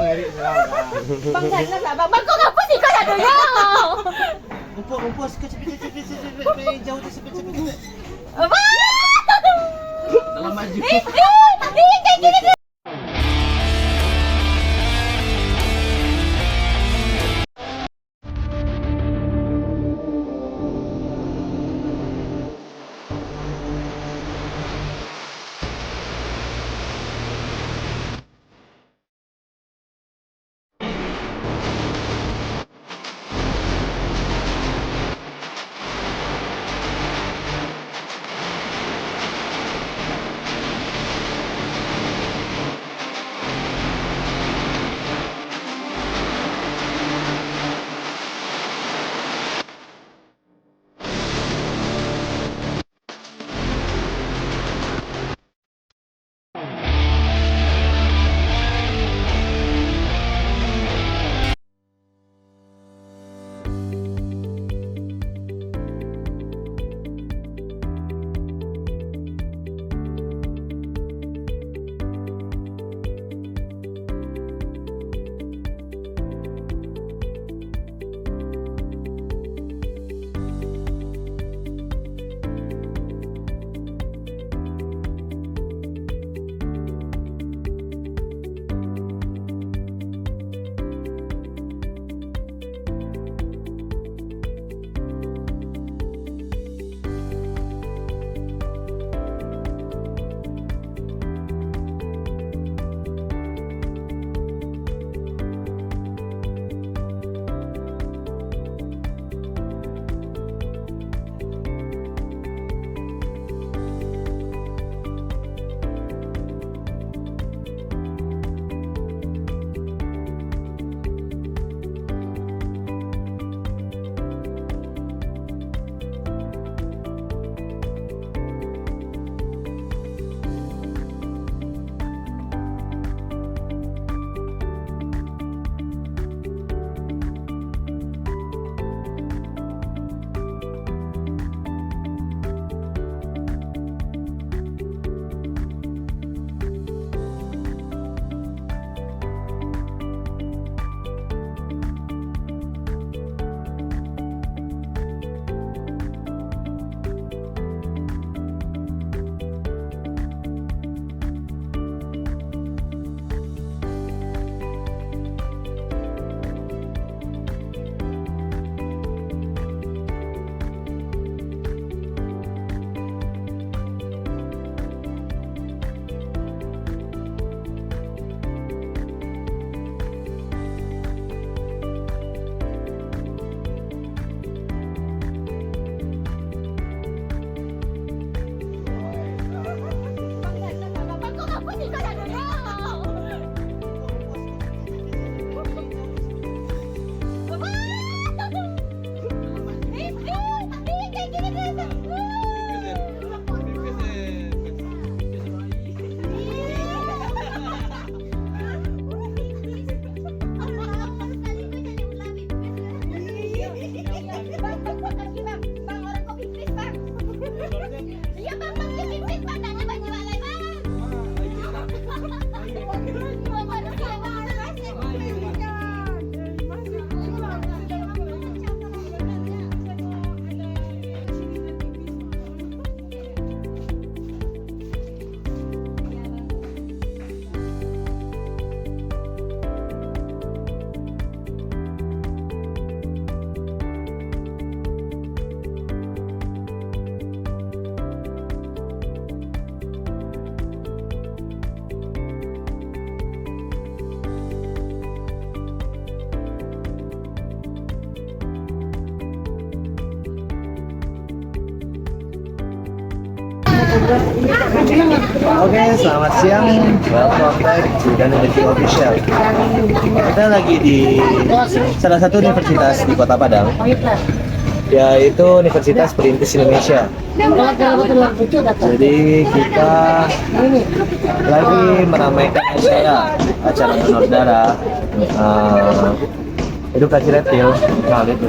Eri, salamat. Bang sana sa bang ko nga po si ko na duyo. Umpo, sepit. May jauh tu sepit. Aba! Dalam maju. Gini. Oke, selamat siang. Welcome back to Danu Devi Official. Kita lagi di salah satu universitas di Kota Padang, yaitu Universitas Perintis Indonesia. Jadi kita lagi meramaikan acara donor darah, edukasi reptil kali itu.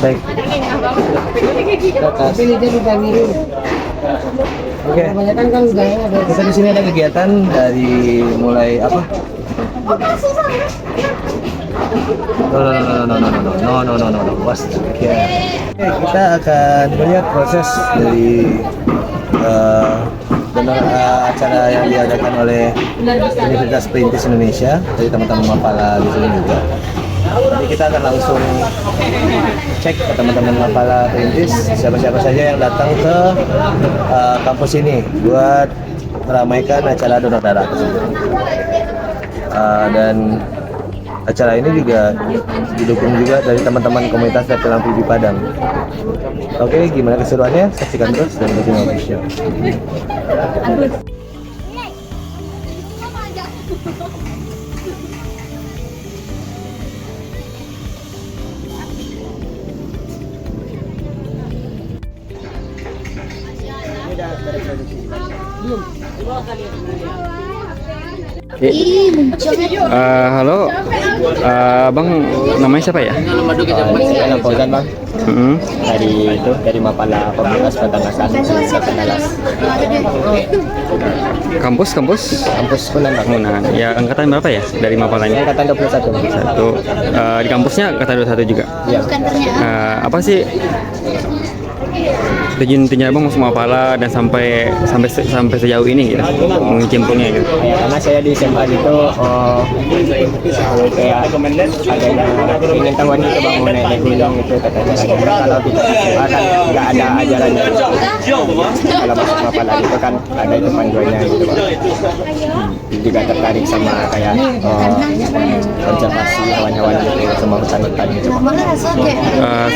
Baik. Ke atas. Oke. Kita di sini ada kegiatan dari mulai apa? No. Was. Oke. Kita akan melihat proses dari acara yang diadakan oleh Universitas Perintis Indonesia dari teman-teman Mapala di sini juga. Jadi kita akan langsung cek ke teman-teman Mapala Perintis siapa-siapa saja yang datang ke kampus ini buat meramaikan acara donor darah tersebut. Dan acara ini juga didukung juga dari teman-teman komunitas Reptil Amfibi Padang. Oke, gimana keseruannya? Saksikan terus dan Bajing Official. Halo, Bang, namanya siapa ya? Saya Fauzan Bang. Dari Mapala Fakultas Peternakan Dallas. Kampus? Kampus Unan Bang. Unan. Ya, angkatan berapa ya dari Mapalanya? Angkatan 21. Satu. Di kampusnya angkatan 21 juga. Iya. Apa sih tujuan Abang masuk Mapala dan sampai sejauh ini gitu, mengicimpunnya gitu? Ya, karena saya di SMA itu kayak adanya ingin tahuan gitu Bang, mau naik gunung gitu katanya. Kalau di SMA kan nggak ada ajarannya. Kalau masuk Mapala itu kan ada itu panduannya gitu Bang. Juga tertarik sama kayak konservasi hewan-hewan gitu, sama hutan-hutan gitu.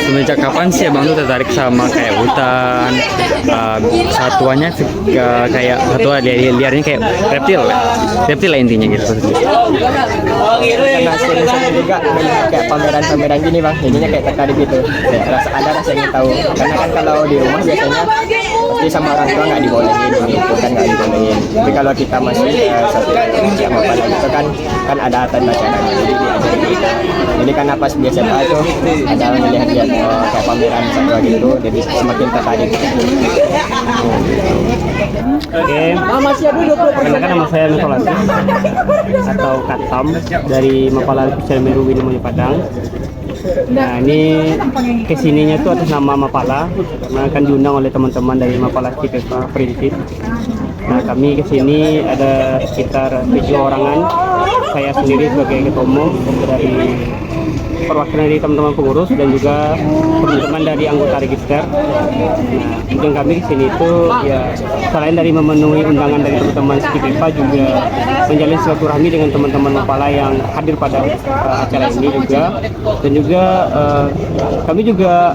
Semenjak kapan sih Abang tuh tertarik sama kayak hutan, satuannya kayak satwa liarnya kayak reptil lah intinya gitu? Karena sering juga melihat kayak pameran-pameran gini Bang, jadinya kayak tertarik gitu. Kayak ada rasa ingin tahu. Karena kan kalau di rumah biasanya pasti sama orang tua nggak dibolehin gitu kan, nggak dibolehin. Tapi kalau kita masuk satu sama Mapala gitu kan ada tanda cara jadi diajarin kita. Jadi karena pas di SMA tuh ada melihat kayak pameran satwa gitu, jadi semakin tertarik. Oke, perkenalkan nama saya Nikolas atau Katam dari Mapala Official Meru Winimoni Padang. Nah, ini kesininya tuh atas nama Mapala, karena akan diundang oleh teman-teman dari Mapala CPPA Perintis. Nah, kami kesini ada sekitar 7 orangan. Saya sendiri sebagai ketua umum dari perwakilan dari teman-teman pengurus dan juga teman-teman dari anggota register. Nah, tujuan kami di sini itu ya selain dari memenuhi undangan dari teman-teman SKPPA juga menjalin silaturahmi dengan teman-teman Mapala yang hadir pada acara ini juga, dan juga kami juga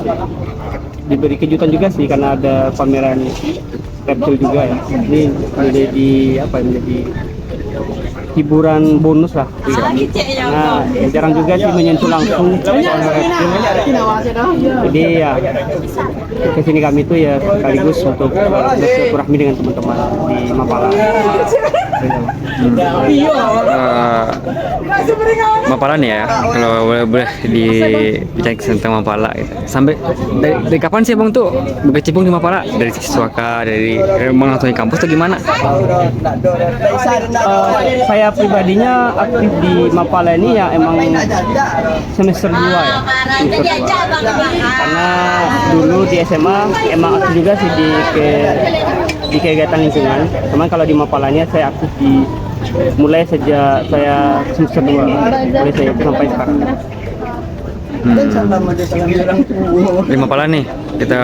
diberi kejutan juga sih karena ada pameran reptil juga ya. Ini menjadi menjadi hiburan bonus lah. Nah, jarang juga sih menyentuh langsung reptil. Jadi ya kesini kami tuh ya sekaligus untuk bersilaturahmi dengan teman-teman di Mapala. Mapala nih ya, kalau boleh dicek tentang Mapala gitu. Sampai dari kapan sih Bang tuh berkecimpung di Mapala? Dari siswaka, dari langsung di kampus atau gimana? Saya pribadinya aktif di Mapala ini ya emang semester 2 ya. Karena dulu di SMA emang aktif juga sih di kegiatan lingkungan. Cuman kalau di Mapalanya saya aktif mulai sejak saya semester 2, mulai saya sampai sekarang. Di Mapala nih kita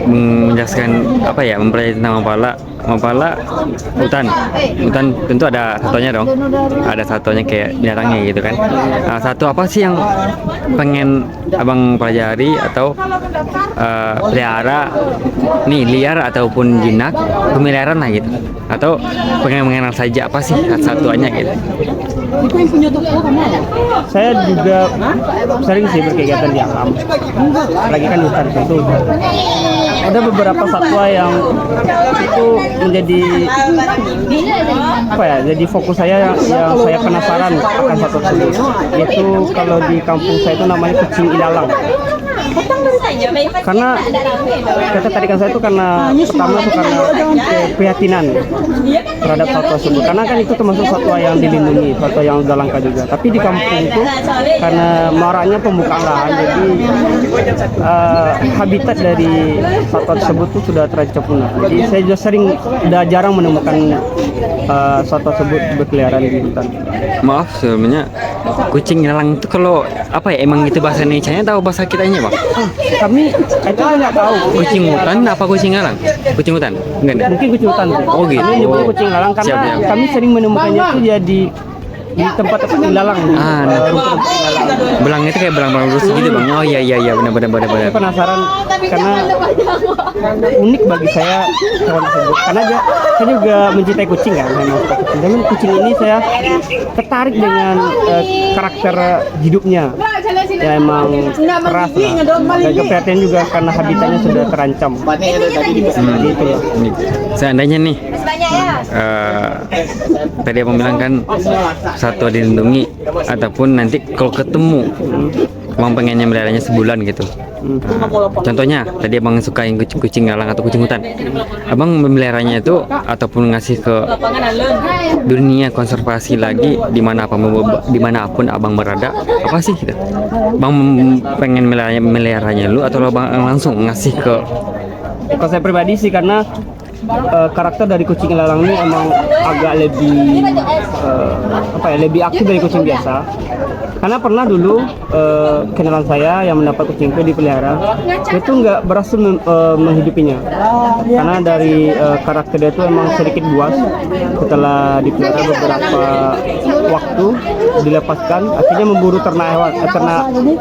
menjelaskan mempelajari tentang Mapala hutan tentu ada satunya dong, ada satunya kayak binatangnya gitu kan. Nah, satu apa sih yang pengen Abang pelajari atau pelihara nih, liar ataupun jinak, pemeliharaan lah gitu, atau pengen mengenal saja apa sih satuannya gitu? Saya juga sering sih berkegiatan di alam, apalagi kan hutan itu ada beberapa satwa yang itu menjadi apa ya? Jadi fokus saya yang saya penasaran akan satwa tersebut. Yaitu kalau di kampung saya itu namanya kucing ilalang. Karena ketertarikan saya itu karena pertama itu karena keprihatinan terhadap satwa tersebut. Karena kan itu termasuk satwa yang dilindungi, satwa yang sudah langka juga. Tapi di kampung itu karena maraknya pembukaan lahan, jadi habitat dari satwa tersebut itu sudah terancam punah. Jadi saya sudah jarang menemukan satwa tersebut berkeliaran di hutan. Maaf sebelumnya, kucing ilalang itu kalau apa ya, emang itu bahasa Indonesia-nya tahu bahasa kitanya Bang? Kami itu nggak tahu. Kucing hutan apa kucing ilalang? Kucing hutan? Enggak nih. Mungkin kucing hutan. Oh, gitu. Kami nyebutnya kucing ilalang karena Siap, siap. kami sering menemukannya itu ya di tempat ilalang. Ah, nah. Belang itu kayak belang-belang lurus gitu Bang. Oh iya benar. Saya penasaran karena unik bagi saya hewan tersebut. Karena saya juga mencintai kucing kan, memang suka kucing. Dan kucing ini saya tertarik dengan karakter hidupnya. Ya emang keras lah. Dan keprihatinan juga karena habitatnya sudah terancam. Gitu ya. Seandainya nih tadi abang bilang kan satwa dilindungi, ataupun nanti kalau ketemu abang pengennya meliharanya sebulan gitu. Contohnya tadi abang suka yang kucing ilalang atau kucing hutan, abang memeliharanya itu ataupun ngasih ke dunia konservasi lagi dimanapun abang berada, apa sih gitu? Bang pengen meliharanya lu atau abang langsung ngasih ke? Kalau saya pribadi sih karena karakter dari kucing ilalang ini emang agak lebih lebih aktif dari kucing biasa. Karena pernah dulu kenalan saya yang mendapat kucing itu dipelihara, dia itu nggak berhasil menghidupinya. Karena dari karakter dia itu emang sedikit buas. Setelah dipelihara beberapa waktu dilepaskan, akhirnya memburu ternak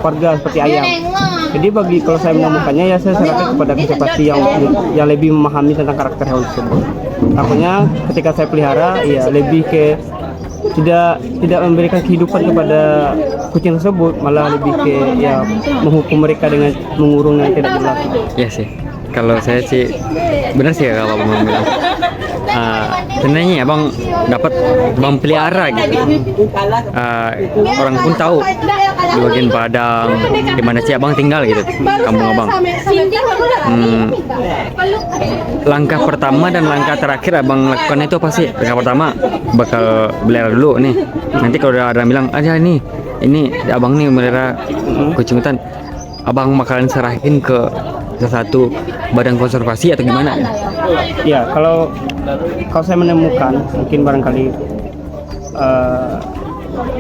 warga seperti ayam. Jadi kalau saya menemukannya ya saya sarankan kepada konservasi yang lebih memahami tentang karakter hewan tersebut. Takutnya ketika saya pelihara ya lebih ke tidak memberikan kehidupan kepada kucing tersebut, malah lebih ke ya menghukum mereka dengan mengurung yang tidak jelas. Iya sih. Kalau saya sih benar sih kalau abang bilang. Sebenarnya abang dapat abang pelihara gitu. Orang pun tahu di bagian Padang di mana sih abang tinggal gitu, kampung abang. Langkah pertama dan langkah terakhir abang lakukan itu apa sih? Langkah pertama bakal pelihara dulu nih. Nanti kalau ada orang bilang ada ini abang nih melihara kucing hutan, abang bakalan serahin ke salah satu badan konservasi atau gimana? Ya kalau saya menemukan mungkin barangkali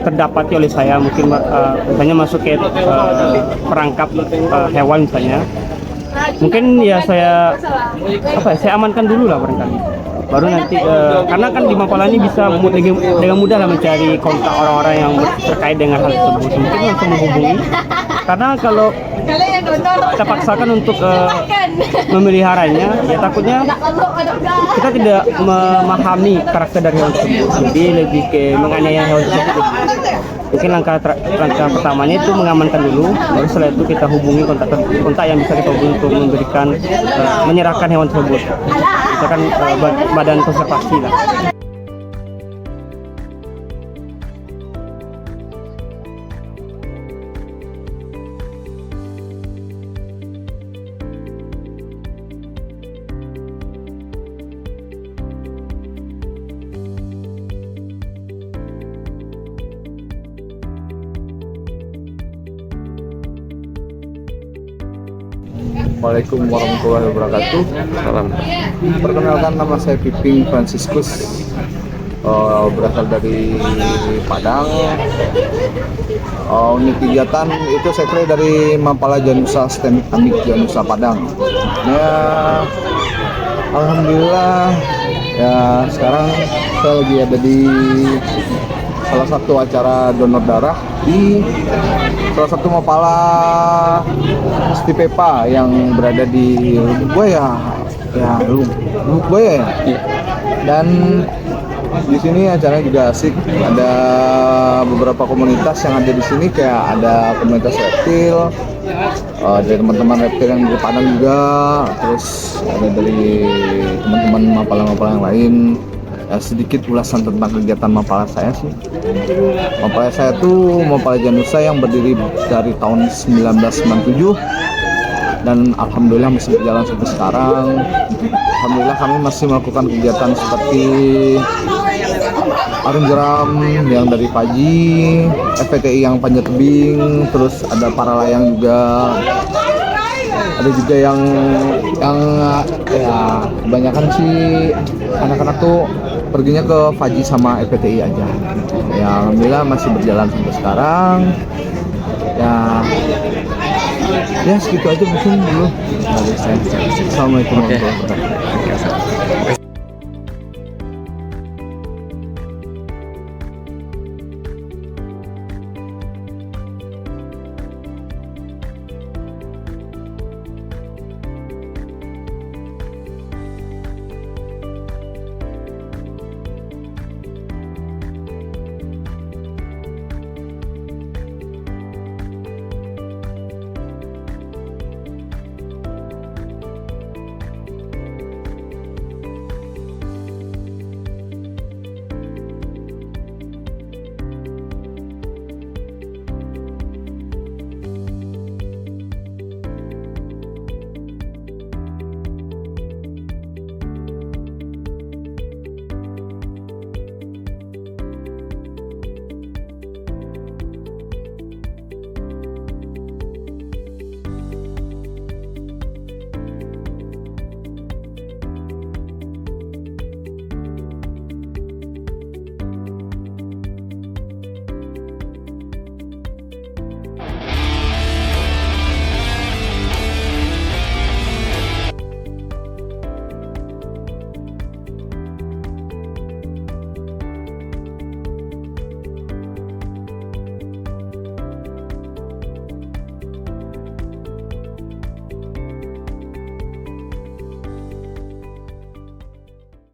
terdapati oleh saya, mungkin misalnya masuk ke perangkap hewan misalnya, mungkin ya saya amankan dulu lah barangkali. Baru nanti karena kan di Mapala ini bisa dengan mudah lah mencari kontak orang-orang yang terkait dengan hal tersebut. Mungkin langsung menghubungi. Karena kalau kita paksakan untuk memeliharanya, ya takutnya kita tidak memahami karakter dari hewan tersebut. Jadi lebih ke menganiaya hewan tersebut. Mungkin langkah pertamanya itu mengamankan dulu, baru setelah itu kita hubungi kontak yang bisa kita hubungi untuk memberikan menyerahkan hewan tersebut. Misalkan badan konservasi lah. Assalamualaikum warahmatullahi wabarakatuh. Salam. Perkenalkan, nama saya Piping Franciscus, berasal dari Padang. Unit kegiatan itu saya kira dari Mapala Janusa Stand Amik Janusa Padang. Ya, alhamdulillah ya sekarang saya lagi ada di salah satu acara donor darah di salah satu Mapala Stipepa yang berada di Lubuk Buaya ya. Dan Di sini acaranya juga asik. Ada beberapa komunitas yang ada di sini, kayak ada komunitas reptil, dari teman-teman reptil yang dari Padang juga, terus ada dari teman-teman Mapala yang lain. Ya, sedikit ulasan tentang kegiatan Mapala saya sih. Mapala saya tuh Mapala Janusa yang berdiri dari tahun 1997 dan alhamdulillah masih berjalan sampai sekarang. Alhamdulillah kami masih melakukan kegiatan seperti arung jeram yang dari Paji, FPTI yang panjat tebing, terus ada para layang juga. Ada juga yang ya kebanyakan sih anak-anak tuh perginya ke Faji sama FPTI aja. Ya alhamdulillah masih berjalan sampai sekarang. Ya segitu aja mungkin dulu dari saya. Assalamualaikum warahmatullahi wabarakatuh.